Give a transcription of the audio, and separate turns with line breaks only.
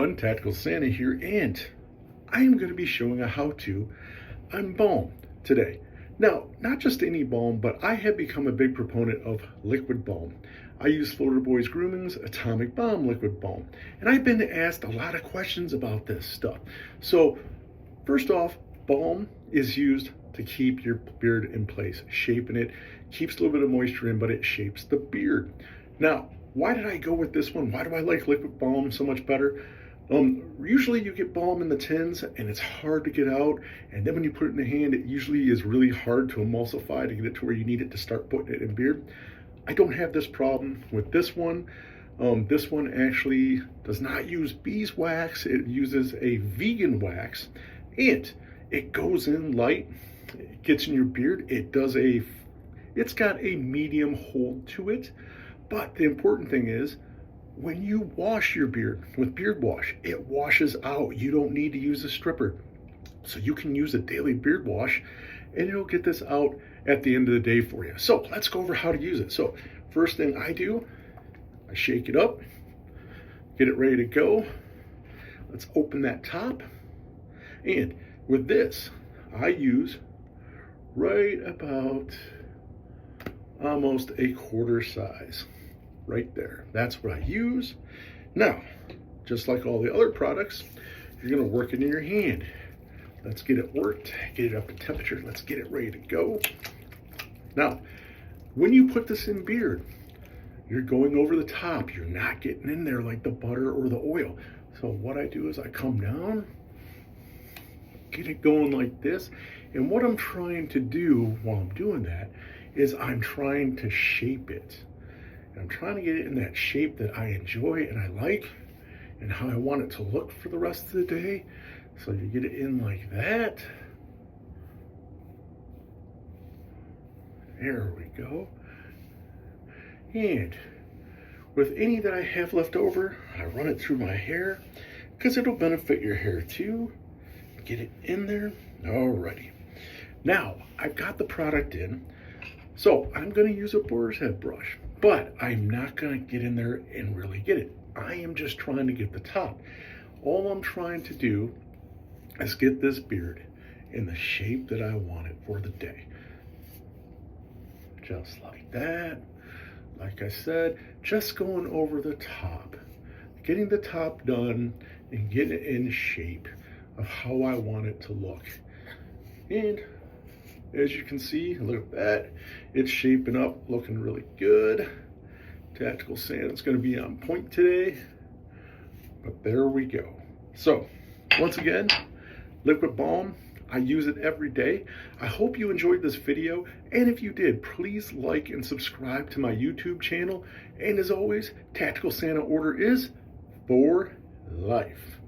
everyone, Tactical Santa here, and I am going to be showing a how-to on balm today. Now, not just any balm, but I have become a big proponent of liquid balm. I use Florida Boys Grooming's Atomic Balm liquid balm, and I've been asked a lot of questions about this stuff. So, first off, balm is used to keep your beard in place, shaping it, keeps a little bit of moisture in, but it shapes the beard. Now, why did I go with this one? Why do I like liquid balm so much better? Usually you get balm in the tins and it's hard to get out. And then when you put it in the hand, it usually is really hard to emulsify to get it to where you need it to start putting it in beard. I don't have this problem with this one. This one actually does not use beeswax. It uses a vegan wax and it goes in light. It gets in your beard. It's got a medium hold to it. But the important thing is, when you wash your beard with beard wash, it washes out. You don't need to use a stripper. So you can use a daily beard wash and it'll get this out at the end of the day for you. So let's go over how to use it. So first thing I do, I shake it up, get it ready to go. Let's open that top. And with this, I use right about almost a quarter size. Right there. That's what I use. Now, just like all the other products, you're going to work it in your hand. Let's get it worked, get it up to temperature. Let's get it ready to go. Now, when you put this in beard, you're going over the top. You're not getting in there like the butter or the oil. So what I do is I come down, get it going like this. And what I'm trying to do while I'm doing that is I'm trying to shape it. I'm trying to get it in that shape that I enjoy and I like and how I want it to look for the rest of the day. So you get it in like that. There we go. And with any that I have left over, I run it through my hair because it'll benefit your hair too. Get it in there. Alrighty. Now, I've got the product in. So I'm going to use a boar's head brush, but I'm not going to get in there and really get it. I am just trying to get the top. All I'm trying to do is get this beard in the shape that I want it for the day. Just like that. Like I said, just going over the top, getting the top done and getting it in shape of how I want it to look. And as you can see, look at that. It's shaping up, looking really good. Tactical Santa's going to be on point today. But there we go. So, once again, liquid balm. I use it every day. I hope you enjoyed this video. And if you did, please like and subscribe to my YouTube channel. And as always, Tactical Santa order is for life.